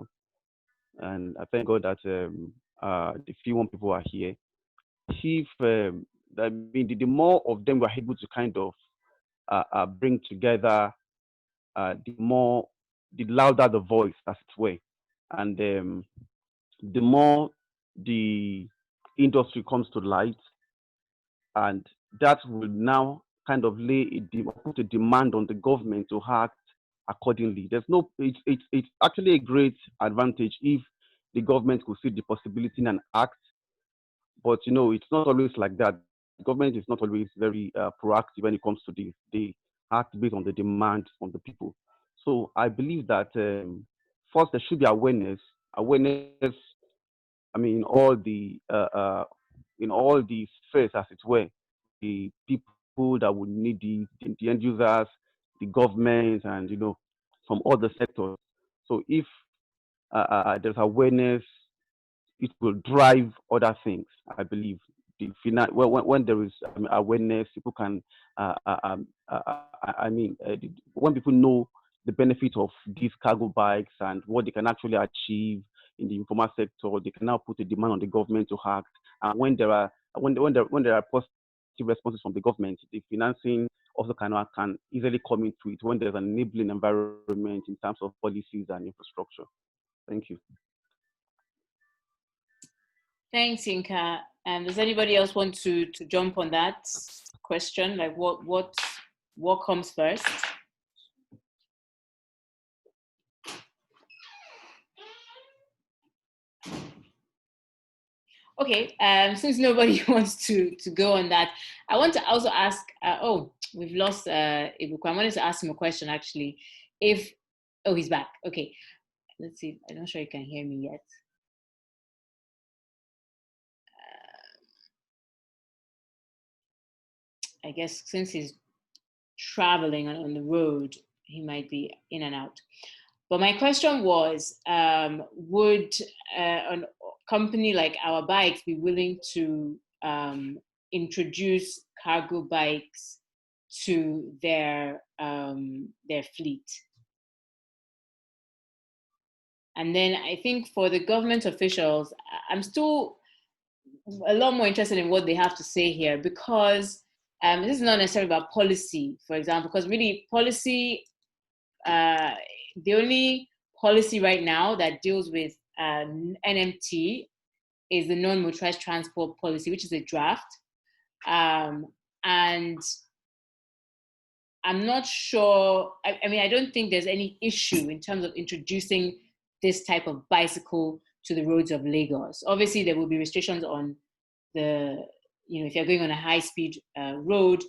And I thank God that the few one people are here. If the more of them we're able to kind of bring together, the louder the voice, as it were, and the more the industry comes to light, and that will now kind of put a demand on the government to act accordingly. It's actually a great advantage if the government could see the possibility and act. But you know, it's not always like that. The government is not always very proactive when it comes to this. They act based on the demand from the people. So I believe that first there should be awareness. Awareness, I mean, in all the spheres, as it were, the people that would need the end users, the government, and you know, from all the sectors. So if there's awareness, it will drive other things. I believe when there is awareness, people can. When people know the benefit of these cargo bikes and what they can actually achieve in the informal sector, they can now put a demand on the government to act. And when there are positive responses from the government, the financing also can easily come into it when there's an enabling environment in terms of policies and infrastructure. Thank you. Thanks, Inka. Does anybody else want to jump on that question? Like what comes first? Okay, since nobody wants to go on that, I want to also ask, we've lost Ibukun. I wanted to ask him a question actually. He's back. Okay, let's see. I'm not sure you can hear me yet. I guess since he's traveling on the road, he might be in and out. But my question was, would a company like AWA Bikes be willing to introduce cargo bikes to their fleet? And then I think for the government officials, I'm still a lot more interested in what they have to say here, because this is not necessarily about policy, for example, because really policy, the only policy right now that deals with NMT is the non-motorized transport policy, which is a draft. And I'm not sure, I don't think there's any issue in terms of introducing this type of bicycle to the roads of Lagos. Obviously, there will be restrictions on if you're going on a high-speed road,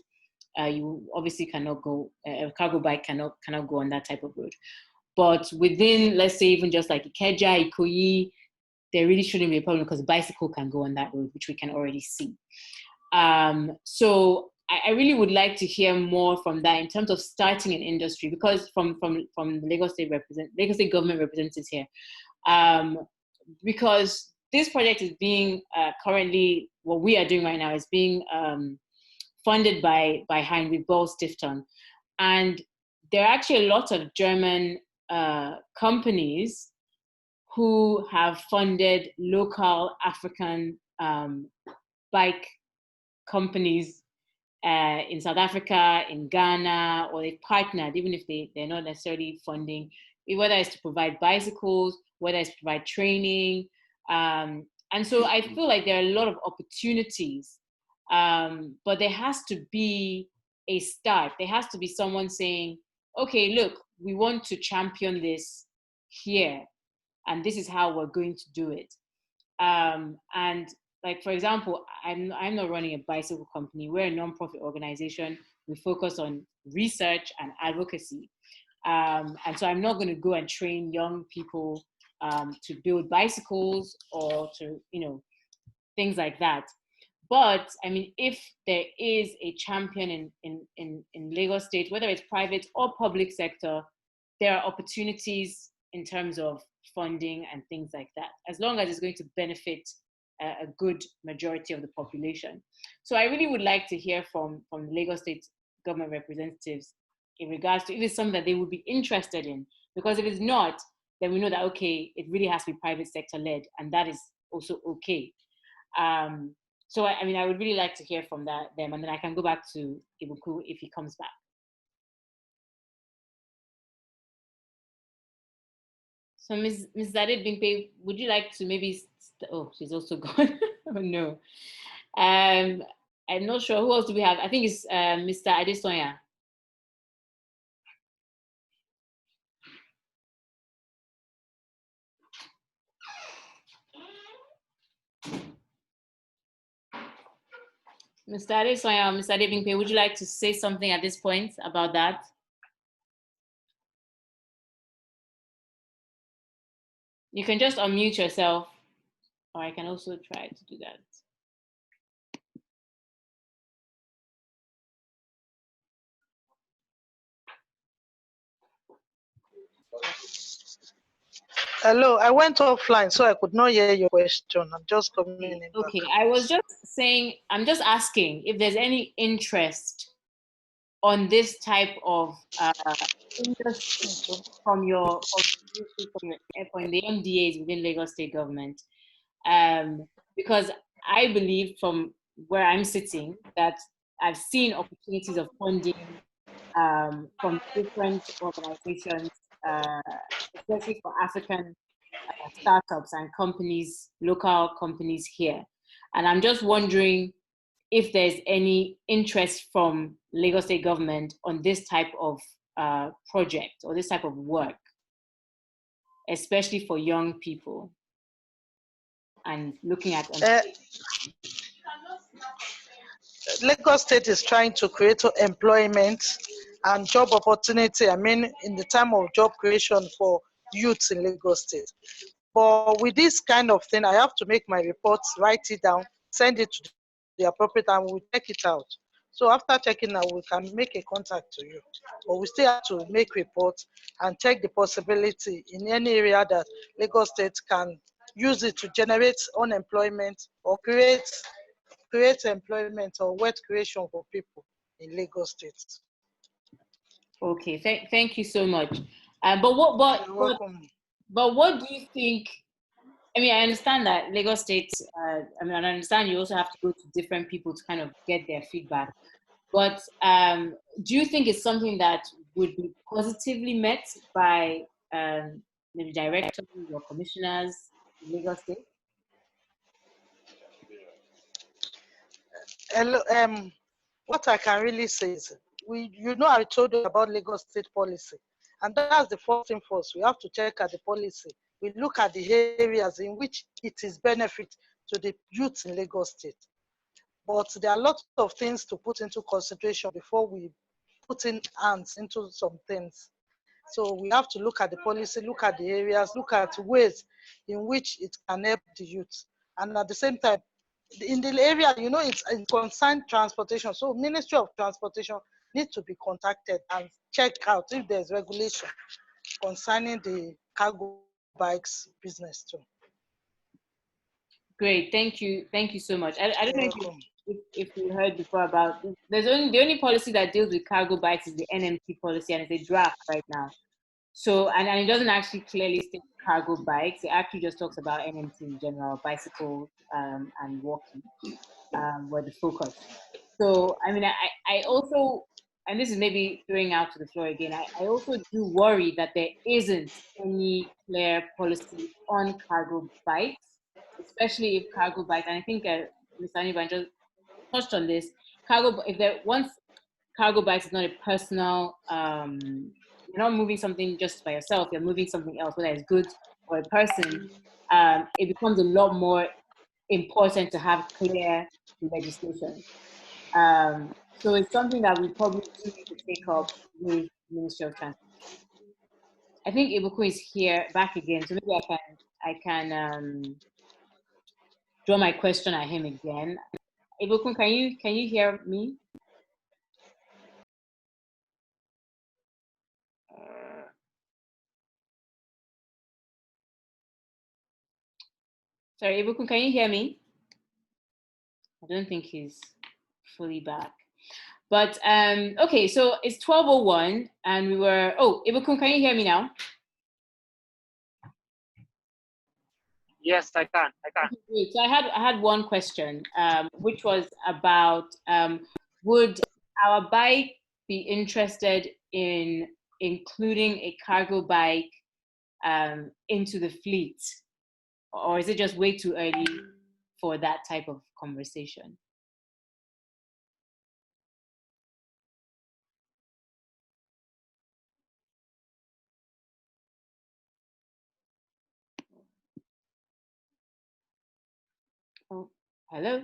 you obviously cannot go, a cargo bike cannot go on that type of road. But within, let's say, even just like Ikeja, Ikoyi, there really shouldn't be a problem because a bicycle can go on that road, which we can already see. So I really would like to hear more from that in terms of starting an industry, because from the Lagos State government representatives here, because this project is being currently, what we are doing right now is being funded by Heinrich Böll Stiftung. And there are actually a lot of German companies who have funded local African bike companies in South Africa, in Ghana, or they've partnered, even if they're not necessarily funding, whether it's to provide bicycles, whether it's to provide training. And so I feel like there are a lot of opportunities, but there has to be a start. There has to be someone saying, okay, look, we want to champion this here, and this is how we're going to do it. And like, for example, I'm not running a bicycle company. We're a nonprofit organization. We focus on research and advocacy. And so I'm not going to go and train young people to build bicycles or to, things like that. But I mean, if there is a champion in Lagos State, whether it's private or public sector, there are opportunities in terms of funding and things like that, as long as it's going to benefit a good majority of the population. So I really would like to hear from Lagos State government representatives in regards to if it's something that they would be interested in, because if it's not, then we know that, okay, it really has to be private sector led, and that is also okay. So I mean, I would really like to hear from them, and then I can go back to Ibukun if he comes back. So Ms. Zade Bimpe, would you like to maybe, she's also gone. Oh no. I'm not sure, who else do we have? I think it's Mr. Adesonya. Mr. Adesoya, Mr. Adebimpe, would you like to say something at this point about that? You can just unmute yourself, or I can also try to do that. Hello, I went offline, so I could not hear your question. I'm just coming in. Okay, I was just saying, I'm just asking if there's any interest on this type of industry from the MDAs within Lagos State government, because I believe from where I'm sitting that I've seen opportunities of funding from different organizations, especially for African startups and companies, local companies here. And I'm just wondering if there's any interest from Lagos State government on this type of project or this type of work, especially for young people and looking at Lagos State is trying to create employment and job opportunity, I mean, in the time of job creation for youths in Lagos State. But with this kind of thing, I have to make my reports, write it down, send it to the appropriate, and we'll check it out. So after checking out, we can make a contact to you. But we still have to make reports and check the possibility in any area that Lagos State can use it to generate unemployment or create employment or wealth creation for people in Lagos State. Okay, thank you so much. But what do you think? I mean, I understand that Lagos State. I mean, I understand you also have to go to different people to kind of get their feedback. But do you think it's something that would be positively met by maybe directors or commissioners in Lagos State? Hello, what I can really say is, I told you about Lagos State policy, and that's the first thing first. We have to check at the policy. We look at the areas in which it is benefit to the youth in Lagos State. But there are lots of things to put into consideration before we put in hands into some things. So we have to look at the policy, look at the areas, look at ways in which it can help the youth. And at the same time, in the area, it's concerned transportation. So Ministry of Transportation needs to be contacted and check out if there's regulation concerning the cargo bikes business too. Great, thank you so much. I don't know if you heard before about the only policy that deals with cargo bikes is the NMT policy, and it's a draft right now. So and it doesn't actually clearly state cargo bikes. It actually just talks about NMT in general, bicycles and walking were the focus. So I mean, I also, and this is maybe throwing out to the floor again, I also do worry that there isn't any clear policy on cargo bikes, especially if cargo bikes, and I think Mr. Onigbanjo touched on this, once cargo bikes is not a personal, you're not moving something just by yourself, you're moving something else, whether it's goods or a person, it becomes a lot more important to have clear legislation. So it's something that we probably do need to take up with Ministry of Transportation. I think Ibukun is here back again, so maybe I can draw my question at him again. Ibukun, can you hear me? Sorry, Ibukun, can you hear me? I don't think he's fully back. But okay, so it's 12:01 and we were, Ibukun, can you hear me now? Yes, I can. Okay, so I had one question, which was about would our bike be interested in including a cargo bike into the fleet, or is it just way too early for that type of conversation? Oh, hello.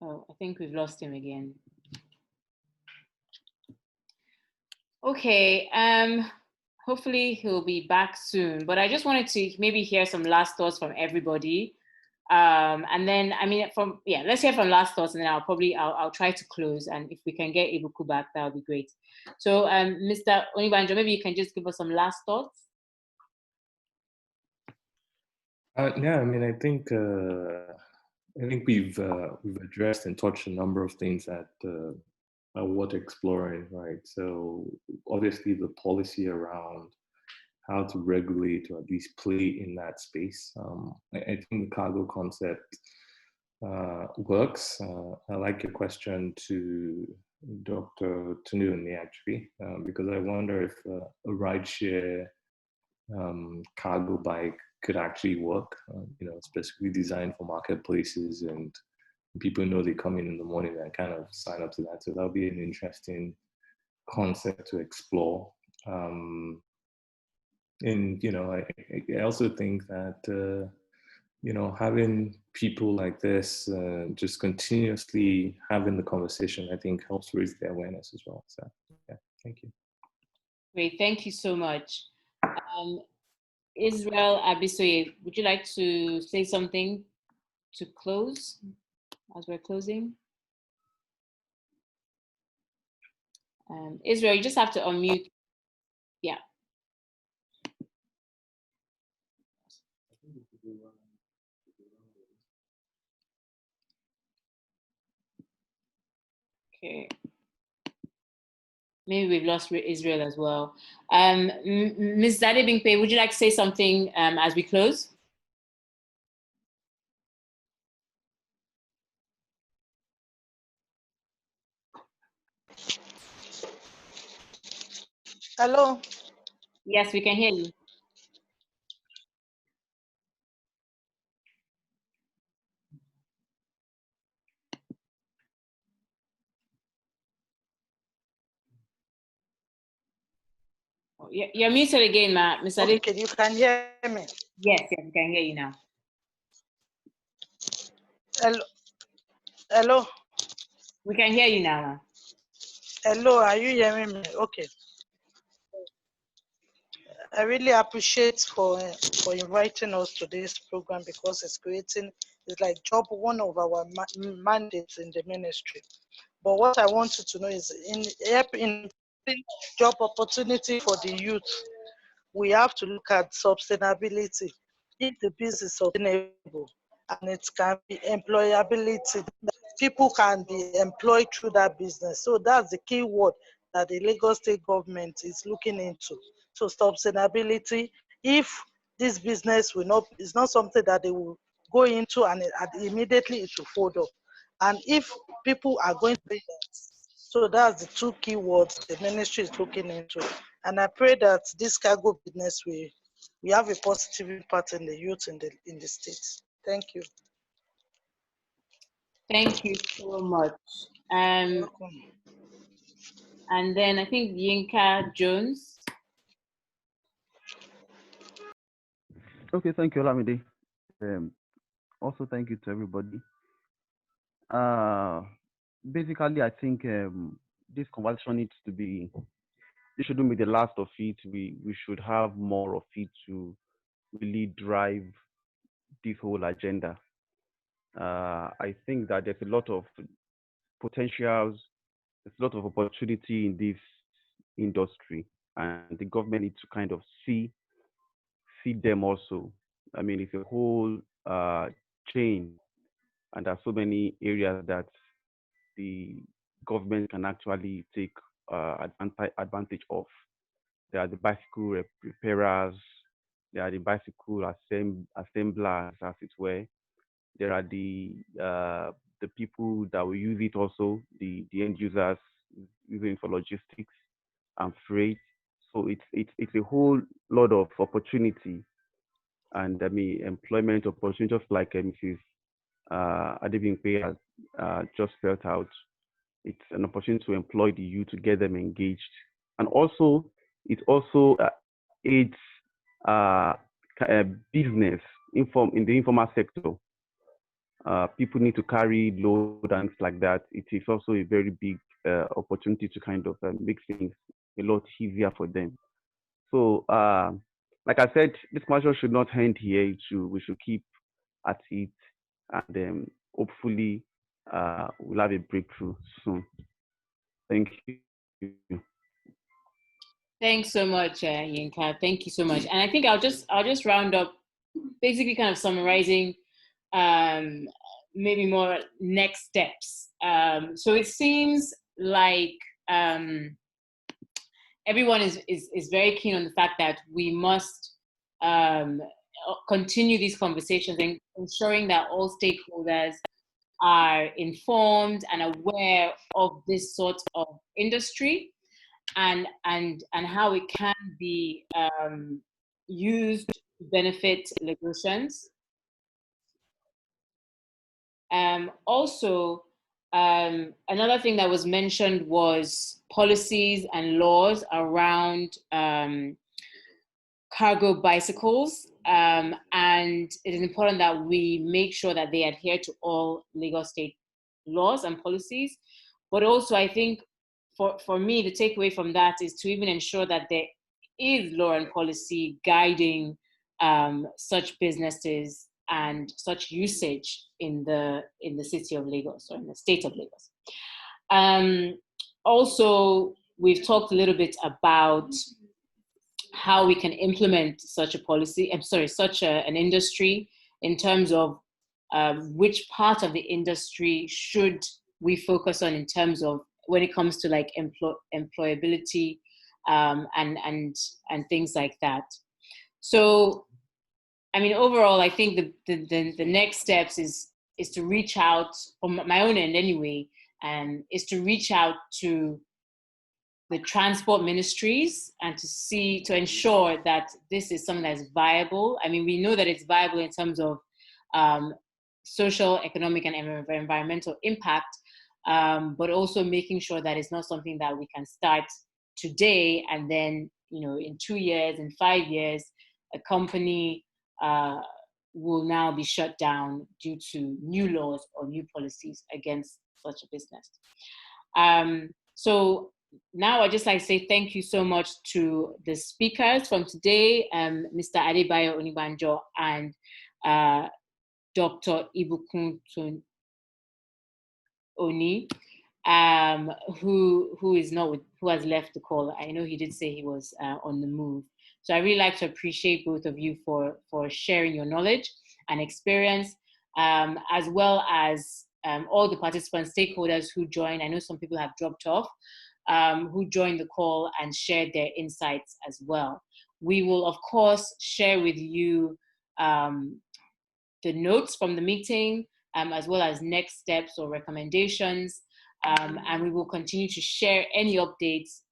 Oh, I think we've lost him again. Okay, hopefully he'll be back soon. But I just wanted to maybe hear some last thoughts from everybody. And then, I mean, let's hear from last thoughts, and then I'll try to close. And if we can get Ibukun back, that would be great. So, Mr. Onigbanjo, maybe you can just give us some last thoughts. Yeah, I mean, I think we've addressed and touched a number of things that are worth exploring, right? So obviously the policy around how to regulate or at least play in that space. I think the cargo concept works. I like your question to Dr. Tunde-Oni actually, because I wonder if a rideshare cargo bike could actually work, specifically designed for marketplaces, and people know they come in the morning and kind of sign up to that. So that'll be an interesting concept to explore. And I also think that having people like this just continuously having the conversation, I think helps raise the awareness as well. So yeah, thank you. Great, thank you so much. Israel Abisoye, would you like to say something to close as we're closing? Israel, you just have to unmute. Yeah. Okay. Maybe we've lost Israel as well. Ms. Adebimpe, would you like to say something as we close? Hello. Yes, we can hear you. You're muted again, Ms. Adebimpe. Okay, you can hear me. Yes, we can hear you now. Hello. Hello. We can hear you now, ma'am. Hello, are you hearing me? Okay. I really appreciate for inviting us to this program, because it's like one of our mandates in the ministry. But what I want you to know is in job opportunity for the youth, we have to look at sustainability. If the business is sustainable and it can be employability, people can be employed through that business. So that's the key word that the Lagos State government is looking into. So sustainability, if this business is not something that they will go into and immediately it will fold up. And if people are going to pay that, so that's the two key words the ministry is looking into. And I pray that this cargo business we have a positive impact in the youth in the states. Thank you. Thank you so much. And then I think Yinka Jones. Okay, thank you, Olamide. Also, thank you to everybody. Basically, I think this conversation needs to be, this shouldn't be the last of it. We should have more of it to really drive this whole agenda. I think that there's a lot of potentials, there's a lot of opportunity in this industry, and the government needs to kind of see them also. I mean, it's a whole chain, and there are so many areas that the government can actually take advantage of. There are the bicycle repairers, there are the bicycle assemblers, as it were. There are the people that will use it also, the end users using it for logistics and freight. So it's a whole lot of opportunity, and I mean employment opportunity, just like Mrs. Adebimpe has just felt out. It's an opportunity to employ the youth, to get them engaged, and also it also aids business in the informal sector. people need to carry load and things like that, it is also a very big opportunity to kind of make things a lot easier for them. So, like I said, this conversation should not end here. We should keep at it, and hopefully, we'll have a breakthrough soon. Thank you. Thanks so much, Yinka. Thank you so much. And I think I'll just round up, basically kind of summarizing maybe more next steps. So it seems like everyone is very keen on the fact that we must continue these conversations and ensuring that all stakeholders are informed and aware of this sort of industry and how it can be used to benefit Lagosians. Also, another thing that was mentioned was policies and laws around cargo bicycles, and it is important that we make sure that they adhere to all Lagos State laws and policies. But also, I think for me, the takeaway from that is to even ensure that there is law and policy guiding such businesses and such usage in the city of Lagos or in the state of Lagos. Also, we've talked a little bit about how we can implement such a policy, an industry, in terms of which part of the industry should we focus on in terms of when it comes to like employability and things like that. So, I mean, overall, I think the next steps is to reach out, from my own end anyway, is to reach out to the transport ministries and to ensure that this is something that's viable. I mean, we know that it's viable in terms of social, economic, and environmental impact, but also making sure that it's not something that we can start today and then, in 2 years, in 5 years, a company will now be shut down due to new laws or new policies against such a business. So now I'd just like to say thank you so much to the speakers from today, Mr. Adebayo Onigbanjo and Dr. Ibukun Tunde-Oni, who has left the call. I know he did say he was on the move. So I really like to appreciate both of you for sharing your knowledge and experience, as well as all the participants, stakeholders who joined. I know some people have dropped off, who joined the call and shared their insights as well. We will, of course, share with you the notes from the meeting, as well as next steps or recommendations, and we will continue to share any updates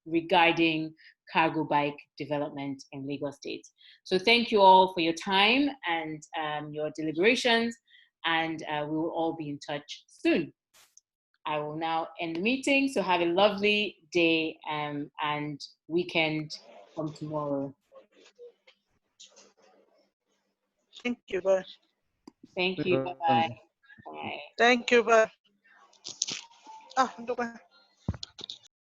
regarding Cargobike development in Lagos State. So thank you all for your time and your deliberations, and we will all be in touch soon. I will now end the meeting, so have a lovely day and weekend from tomorrow. Thank you, bye. Thank you, bye-bye. Bye. Thank you, bye.